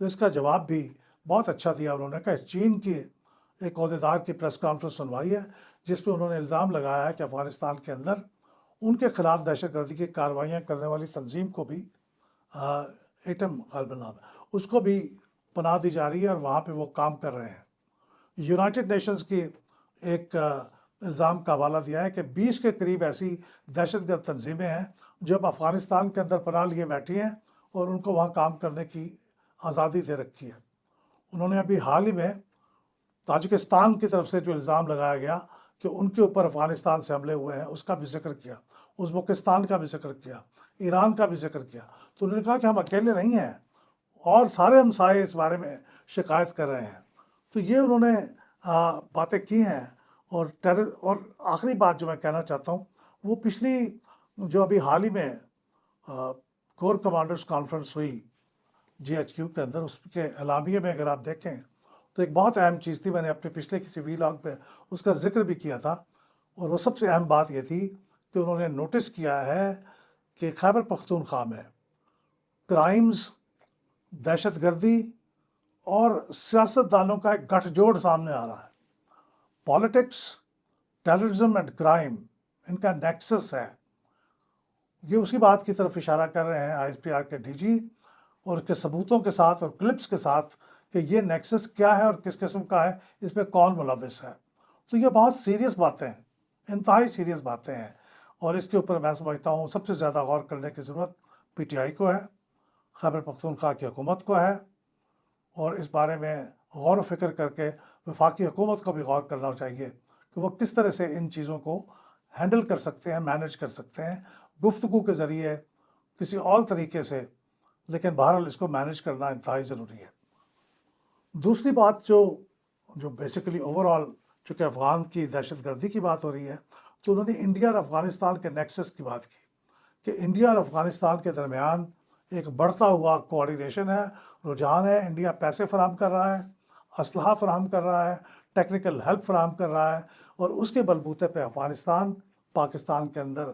تو اس کا جواب بھی بہت اچھا دیا انہوں نے کہ چین کی ایک عہدیدار کی پریس کانفرنس سنوائی ہے جس پہ انہوں نے الزام لگایا ہے کہ افغانستان کے اندر ان کے خلاف دہشت گردی کی کارروائیاں کرنے والی تنظیم کو بھی ایٹم غالباً نام ہے اس کو بھی پناہ دی جا رہی ہے اور وہاں پہ وہ کام کر رہے ہیں۔ یونائٹڈ نیشنز کی ایک الزام کا حوالہ دیا ہے کہ 20 کے قریب ایسی دہشت گرد تنظیمیں ہیں جو اب افغانستان کے اندر پناہ لیے بیٹھی ہیں اور ان کو وہاں کام کرنے کی آزادی دے رکھی ہے۔ انہوں نے ابھی حال ہی میں تاجکستان کی طرف سے جو الزام لگایا گیا کہ ان کے اوپر افغانستان سے حملے ہوئے ہیں اس کا بھی ذکر کیا، ازبکستان کا بھی ذکر کیا، ایران کا بھی ذکر کیا۔ تو انہوں نے کہا کہ ہم اکیلے نہیں ہیں اور سارے ہمسائے اس بارے میں شکایت کر رہے ہیں۔ تو یہ انہوں نے باتیں کی ہیں۔ اور آخری بات جو میں کہنا چاہتا ہوں وہ پچھلی جو ابھی حال ہی میں کور کمانڈرز کانفرنس ہوئی GHQ کے اندر، اس کے اعلامیے میں اگر آپ دیکھیں تو ایک بہت اہم چیز تھی، میں نے اپنے پچھلے کسی ویلاگ پہ اس کا ذکر بھی کیا تھا، اور وہ سب سے اہم بات یہ تھی کہ انہوں نے نوٹس کیا ہے کہ خیبر پختونخوا میں کرائمز، دہشت گردی اور سیاست دانوں کا ایک گٹھ جوڑ سامنے آ رہا ہے۔ پالیٹکس، ٹیررزم اینڈ کرائم، ان کا نیکسس ہے۔ یہ اسی بات کی طرف اشارہ کر رہے ہیں ISPR کے DG اور اس کے ثبوتوں کے ساتھ اور کلپس کے ساتھ کہ یہ نیکسس کیا ہے اور کس قسم کا ہے، اس میں کون ملوث ہے۔ تو یہ بہت سیریس باتیں ہیں، انتہائی سیریس باتیں ہیں، اور اس کے اوپر میں سمجھتا ہوں سب سے زیادہ غور کرنے کی ضرورت PTI کو ہے، خیبر پختونخوا کی حکومت کو ہے، اور اس بارے میں غور و فکر کر کے وفاقی حکومت کو بھی غور کرنا چاہیے کہ وہ کس طرح سے ان چیزوں کو ہینڈل کر سکتے ہیں، مینیج کر سکتے ہیں، گفتگو کے ذریعے، کسی اور طریقے سے، لیکن بہرحال اس کو مینیج کرنا انتہائی ضروری ہے۔ دوسری بات جو بیسیکلی اوور آل چونکہ افغان کی دہشت گردی کی بات ہو رہی ہے، تو انہوں نے انڈیا اور افغانستان کے نیکسس کی بات کی کہ انڈیا اور افغانستان کے درمیان ایک بڑھتا ہوا کوآرڈینیشن ہے، رجحان ہے۔ انڈیا پیسے فراہم کر رہا ہے، اسلحہ فراہم کر رہا ہے، ٹیکنیکل ہیلپ فراہم کر رہا ہے، اور اس کے بلبوتے پہ افغانستان پاکستان کے اندر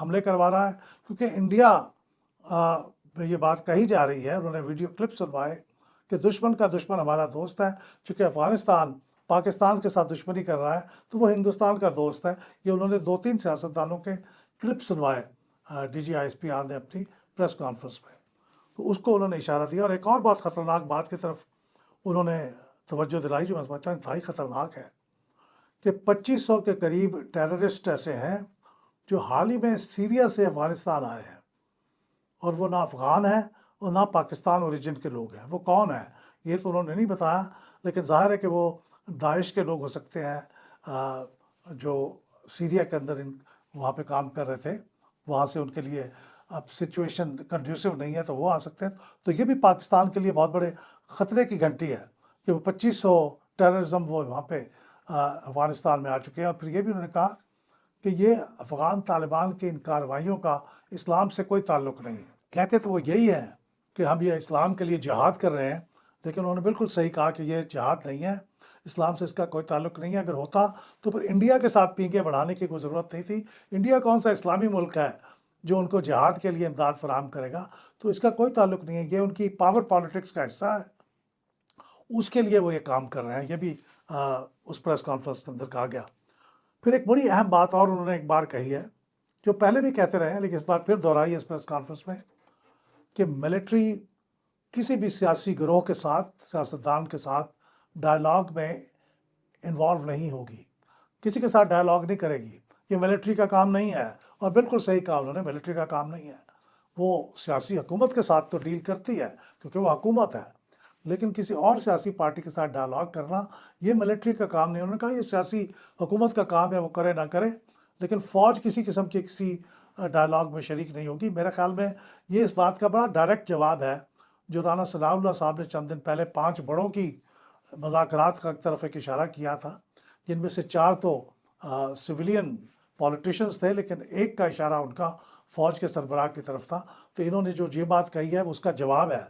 حملے کروا رہا ہے، کیونکہ انڈیا میں یہ بات کہی جا رہی ہے، انہوں نے ویڈیو کلپ سنوائے کہ دشمن کا دشمن ہمارا دوست ہے۔ چونکہ افغانستان پاکستان کے ساتھ دشمنی کر رہا ہے تو وہ ہندوستان کا دوست ہے۔ یہ انہوں نے 2-3 سیاستدانوں کے کلپ سنوائے DG ISPR نے اپنی پریس کانفرنس میں، تو اس کو انہوں نے اشارہ دیا۔ اور ایک اور بہت خطرناک بات کی طرف انہوں نے توجہ دلائی جو میں سمجھتا ہوں انتہائی خطرناک ہے، کہ 2500 کے قریب ٹیررسٹ ایسے ہیں جو حال ہی میں سیریا سے افغانستان آئے ہیں، اور وہ نہ افغان ہیں اور نہ پاکستان اوریجن کے لوگ ہیں۔ وہ کون ہیں یہ تو انہوں نے نہیں بتایا، لیکن ظاہر ہے کہ وہ داعش کے لوگ ہو سکتے ہیں جو سیریا کے اندر وہاں پہ کام کر رہے تھے، وہاں سے ان کے لیے اب سچویشن کنڈیوسو نہیں ہے تو وہ آ سکتے ہیں۔ تو یہ بھی پاکستان کے لیے بہت بڑے خطرے کی گھنٹی ہے کہ وہ 2500 ٹیررزم وہ وہاں پہ افغانستان میں آ چکے ہیں۔ اور پھر یہ بھی انہوں نے کہا کہ یہ افغان طالبان کی ان کارروائیوں کا اسلام سے کوئی تعلق نہیں ہے۔ کہتے تو وہ یہی ہے کہ ہم یہ اسلام کے لیے جہاد کر رہے ہیں، لیکن انہوں نے بالکل صحیح کہا کہ یہ جہاد نہیں ہے، اسلام سے اس کا کوئی تعلق نہیں ہے۔ اگر ہوتا تو پھر انڈیا کے ساتھ پینگیں بڑھانے کی کوئی ضرورت نہیں تھی۔ انڈیا کون سا اسلامی ملک ہے جو ان کو جہاد کے لیے امداد فراہم کرے گا؟ تو اس کا کوئی تعلق نہیں ہے، یہ ان کی پاور پالیٹکس کا حصہ ہے، اس کے لیے وہ یہ کام کر رہے ہیں۔ یہ بھی اس پریس کانفرنس کے اندر کہا گیا۔ پھر ایک بڑی اہم بات اور انہوں نے ایک بار کہی ہے جو پہلے بھی کہتے رہے ہیں لیکن اس بار پھر دہرائی اس پریس کانفرنس میں، کہ ملٹری کسی بھی سیاسی گروہ کے ساتھ، سیاستدان کے ساتھ ڈائلاگ میں انوالو نہیں ہوگی، کسی کے ساتھ ڈائلاگ نہیں کرے گی۔ یہ ملٹری کا کام نہیں ہے، اور بالکل صحیح کہا انہوں نے، ملٹری کا کام نہیں ہے۔ وہ سیاسی حکومت کے ساتھ تو ڈیل کرتی ہے کیونکہ وہ حکومت ہے، لیکن کسی اور سیاسی پارٹی کے ساتھ ڈائلاگ کرنا یہ ملٹری کا کام نہیں۔ انہوں نے کہا یہ سیاسی حکومت کا کام ہے، وہ کرے نہ کرے، لیکن فوج کسی قسم کی کسی ڈائلاگ میں شریک نہیں ہوگی۔ میرے خیال میں یہ اس بات کا بڑا ڈائریکٹ جواب ہے جو رانا ثناء اللہ صاحب نے چند دن پہلے 5 بڑوں کی مذاکرات کا طرف ایک اشارہ کیا تھا، جن میں سے 4 تو سویلین پولیٹیشنز تھے، لیکن ایک کا اشارہ ان کا فوج کے سربراہ کی طرف تھا۔ تو انہوں نے جو یہ بات کہی ہے اس کا جواب ہے،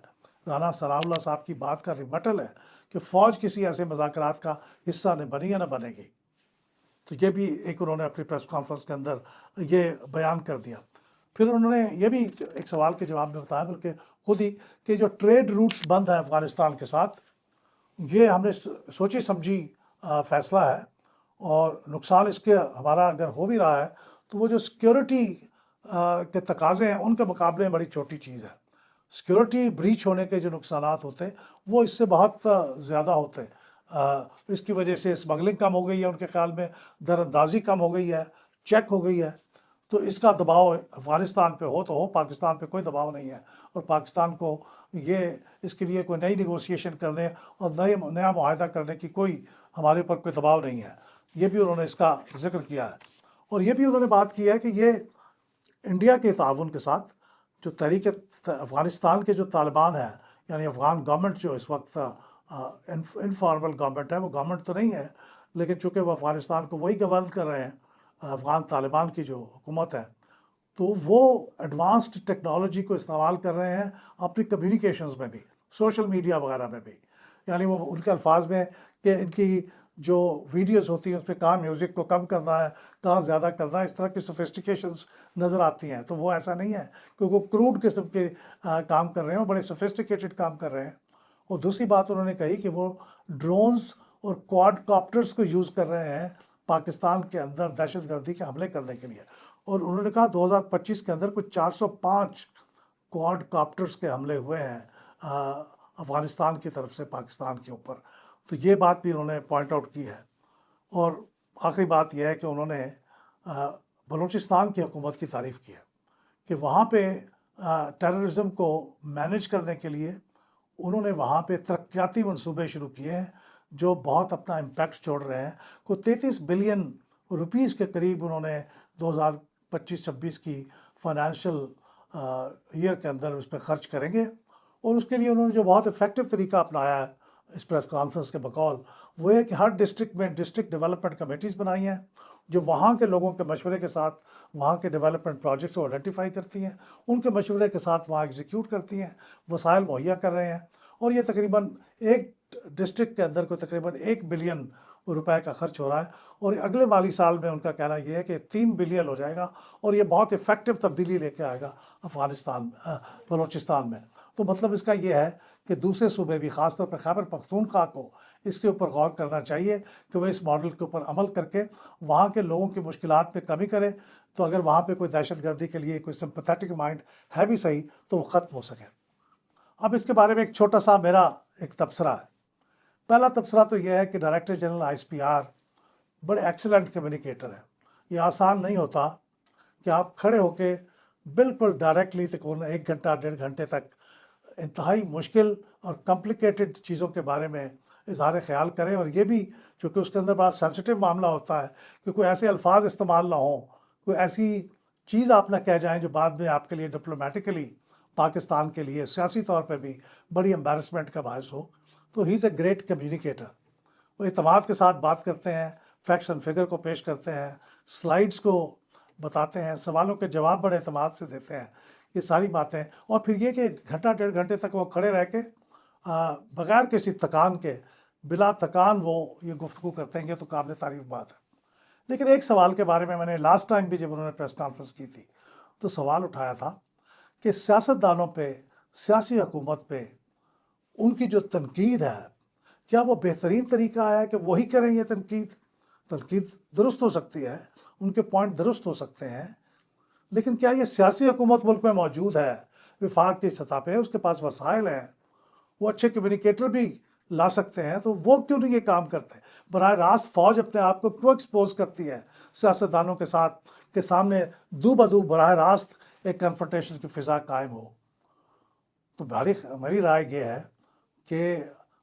رانا ثناء اللہ صاحب کی بات کا ریبٹل ہے کہ فوج کسی ایسے مذاکرات کا حصہ نہ بنی یا نہ بنے گی۔ تو یہ بھی ایک انہوں نے اپنی پریس کانفرنس کے اندر یہ بیان کر دیا۔ پھر انہوں نے یہ بھی ایک سوال کے جواب میں بتایا بلکہ خود ہی کہ جو ٹریڈ روٹس بند ہیں افغانستان کے ساتھ، یہ ہم نے سوچی سمجھی فیصلہ ہے، اور نقصان اس کے ہمارا اگر ہو بھی رہا ہے تو وہ جو سیکیورٹی کے تقاضے ہیں ان کے مقابلے میں بڑی چھوٹی چیز ہے۔ سیکیورٹی بریچ ہونے کے جو نقصانات ہوتے ہیں وہ اس سے بہت زیادہ ہوتے ہیں۔ اس کی وجہ سے اسمگلنگ کم ہو گئی ہے، ان کے خیال میں دراندازی کم ہو گئی ہے، چیک ہو گئی ہے، تو اس کا دباؤ افغانستان پہ ہو تو ہو، پاکستان پہ کوئی دباؤ نہیں ہے، اور پاکستان کو یہ اس کے لیے کوئی نئی نیگوسیشن کرنے اور نیا معاہدہ کرنے کی کوئی ہمارے اوپر کوئی دباؤ نہیں ہے۔ یہ بھی انہوں نے اس کا ذکر کیا ہے، اور یہ بھی انہوں نے بات کی ہے کہ یہ انڈیا کے تعاون کے ساتھ جو تحریک افغانستان کے جو طالبان ہیں، یعنی افغان گورنمنٹ جو اس وقت انفارمل گورنمنٹ ہے، وہ گورنمنٹ تو نہیں ہے لیکن چونکہ وہ افغانستان کو وہی گورن کر رہے ہیں، افغان طالبان کی جو حکومت ہے، تو وہ ایڈوانسڈ ٹیکنالوجی کو استعمال کر رہے ہیں اپنی کمیونیکیشنز میں بھی، سوشل میڈیا وغیرہ میں بھی، یعنی وہ ان کے الفاظ میں کہ ان کی جو ویڈیوز ہوتی ہیں اس پہ کہاں میوزک کو کم کرنا ہے، کہاں زیادہ کرنا ہے، اس طرح کی سوفسٹیکیشنز نظر آتی ہیں۔ تو وہ ایسا نہیں ہے کہ وہ کروڈ قسم کے کام کر رہے ہیں، وہ بڑے سوفسٹیکیٹڈ کام کر رہے ہیں۔ اور دوسری بات انہوں نے کہی کہ وہ ڈرونز اور کوڈ کاپٹرز کو یوز کر رہے ہیں پاکستان کے اندر دہشت گردی کے حملے کرنے کے لیے، اور انہوں نے کہا 2025 کے اندر کچھ 405 کوڈ کاپٹرز کے حملے ہوئے ہیں افغانستان کی طرف سے پاکستان کے اوپر۔ تو یہ بات بھی انہوں نے پوائنٹ آؤٹ کی ہے۔ اور آخری بات یہ ہے کہ انہوں نے بلوچستان کی حکومت کی تعریف کی ہے کہ وہاں پہ ٹیررزم کو مینیج کرنے کے لیے انہوں نے وہاں پہ ترقیاتی منصوبے شروع کیے ہیں جو بہت اپنا امپیکٹ چھوڑ رہے ہیں۔ کو 33 بلین روپیز کے قریب انہوں نے 2025-26 کی فائنینشیل ایئر کے اندر اس پہ خرچ کریں گے، اور اس کے لیے انہوں نے جو بہت افیکٹو طریقہ اپنایا ہے اس پریس کانفرنس کے بقول، وہ ہے کہ ہر ڈسٹرکٹ میں ڈسٹرکٹ ڈیولپمنٹ کمیٹیز بنائی ہیں جو وہاں کے لوگوں کے مشورے کے ساتھ وہاں کے ڈیولپمنٹ پروجیکٹس کو آئیڈینٹیفائی کرتی ہیں، ان کے مشورے کے ساتھ وہاں ایگزیکیوٹ کرتی ہیں، وسائل مہیا کر رہے ہیں، اور یہ تقریباً ایک ڈسٹرکٹ کے اندر کو تقریباً 1 بلین روپے کا خرچ ہو رہا ہے، اور اگلے مالی سال میں ان کا کہنا یہ ہے کہ 3 بلین ہو جائے گا، اور یہ بہت افیکٹو تبدیلی لے کے آئے گا افغانستان بلوچستان میں۔ تو مطلب اس کا یہ ہے کہ دوسرے صوبے بھی، خاص طور پر خیبر پختونخوا کو اس کے اوپر غور کرنا چاہیے کہ وہ اس ماڈل کے اوپر عمل کر کے وہاں کے لوگوں کی مشکلات پہ کمی کرے، تو اگر وہاں پہ کوئی دہشت گردی کے لیے کوئی سمپیتھیٹک مائنڈ ہے بھی صحیح تو وہ ختم ہو سکے۔ اب اس کے بارے میں ایک چھوٹا سا میرا ایک تبصرہ ہے۔ پہلا تبصرہ تو یہ ہے کہ ڈائریکٹر جنرل ISPR بڑے ایکسلنٹ کمیونیکیٹر ہیں۔ یہ آسان نہیں ہوتا کہ آپ کھڑے ہو کے بالکل ڈائریکٹلی تقریباً 1 گھنٹہ 1.5 گھنٹے تک انتہائی مشکل اور کمپلیکیٹڈ چیزوں کے بارے میں اظہار خیال کریں، اور یہ بھی چونکہ اس کے اندر بہت سینسٹیو معاملہ ہوتا ہے کہ کوئی ایسے الفاظ استعمال نہ ہوں، کوئی ایسی چیز آپ نہ کہہ جائیں جو بعد میں آپ کے لیے ڈپلومیٹیکلی پاکستان کے لیے سیاسی طور پہ بھی بڑی امبیرسمنٹ کا باعث ہو۔ تو ہی از اے گریٹ کمیونیکیٹر۔ وہ اعتماد کے ساتھ بات کرتے ہیں، فیکٹس اینڈ فگر کو پیش کرتے ہیں، سلائیڈز کو بتاتے ہیں، سوالوں کے جواب بڑے اعتماد سے دیتے ہیں، یہ ساری باتیں۔ اور پھر یہ کہ گھنٹہ 1.5 گھنٹے تک وہ کھڑے رہ کے بغیر کسی تکان کے، بلا تکان وہ یہ گفتگو کرتے ہیں، یہ تو قابل تعریف بات ہے۔ لیکن ایک سوال کے بارے میں نے لاسٹ ٹائم بھی جب انہوں نے پریس کانفرنس کی تھی تو سوال اٹھایا تھا کہ سیاستدانوں پہ، سیاسی حکومت پہ ان کی جو تنقید ہے، کیا وہ بہترین طریقہ ہے کہ وہی کریں یہ تنقید درست ہو سکتی ہے، ان کے پوائنٹ درست ہو سکتے ہیں، لیکن کیا یہ سیاسی حکومت ملک میں موجود ہے وفاق کی سطح پہ، اس کے پاس وسائل ہیں، وہ اچھے کمیونیکیٹر بھی لا سکتے ہیں، تو وہ کیوں نہیں یہ کام کرتے؟ براہ راست فوج اپنے آپ کو کیوں ایکسپوز کرتی ہے سیاستدانوں کے ساتھ کے سامنے دو بدو براہ راست ایک کنفرنٹیشن کی فضا قائم ہو؟ تو میری رائے یہ ہے کہ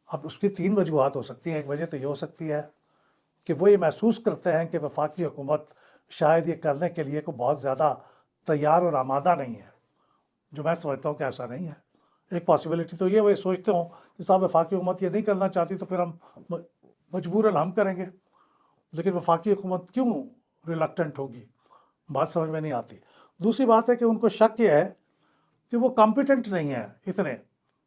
اب اس کی 3 وجوہات ہو سکتی ہیں۔ ایک وجہ تو یہ ہو سکتی ہے کہ وہ یہ محسوس کرتے ہیں کہ وفاقی حکومت شاید یہ کرنے کے لیے کوئی بہت زیادہ تیار اور آمادہ نہیں ہے، جو میں سمجھتا ہوں کہ ایسا نہیں ہے۔ ایک پاسبلٹی تو یہ وہ سوچتے ہوں کہ صاحب وفاقی حکومت یہ نہیں کرنا چاہتی تو پھر ہم مجبوراً ہم کریں گے، لیکن وفاقی حکومت کیوں ریلکٹنٹ ہوگی، بات سمجھ میں نہیں آتی۔ دوسری بات ہے کہ ان کو شک یہ ہے کہ وہ کمپیٹنٹ نہیں ہیں،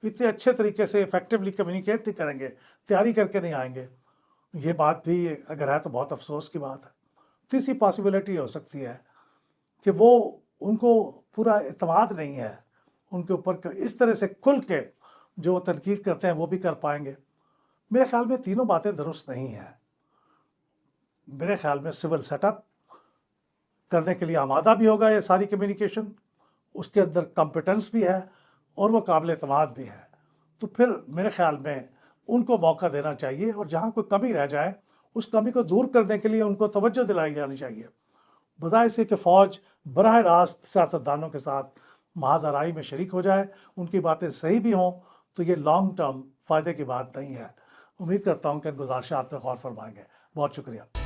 اتنے اچھے طریقے سے افیکٹولی کمیونیکیٹ نہیں کریں گے، تیاری کر کے نہیں آئیں گے۔ یہ بات بھی اگر ہے تو بہت افسوس کی بات ہے۔ تیسری پاسبلٹی ہو سکتی ہے کہ وہ ان کو پورا اعتماد نہیں ہے ان کے اوپر کہ اس طرح سے کھل کے جو وہ تنقید کرتے ہیں وہ بھی کر پائیں گے. میرے خیال میں تینوں باتیں درست نہیں ہیں. میرے خیال میں سول سیٹ اپ کرنے کے لیے آمادہ بھی ہوگا یہ ساری کمیونیکیشن، اس کے اندر کمپیٹنس بھی ہے اور وہ قابل اعتماد بھی ہے. تو پھر میرے خیال میں ان کو موقع دینا چاہیے، اور جہاں کوئی کمی رہ جائے اس کمی کو دور کرنے کے لیے ان کو توجہ دلائی جانی چاہیے. بجائے اس کہ فوج براہ راست سیاستدانوں کے ساتھ محاذ آرائی میں شریک ہو جائے، ان کی باتیں صحیح بھی ہوں تو یہ لانگ ٹرم فائدے کی بات نہیں ہے. امید کرتا ہوں کہ ان گزارشات پہ غور فرمائیں گے. بہت شکریہ.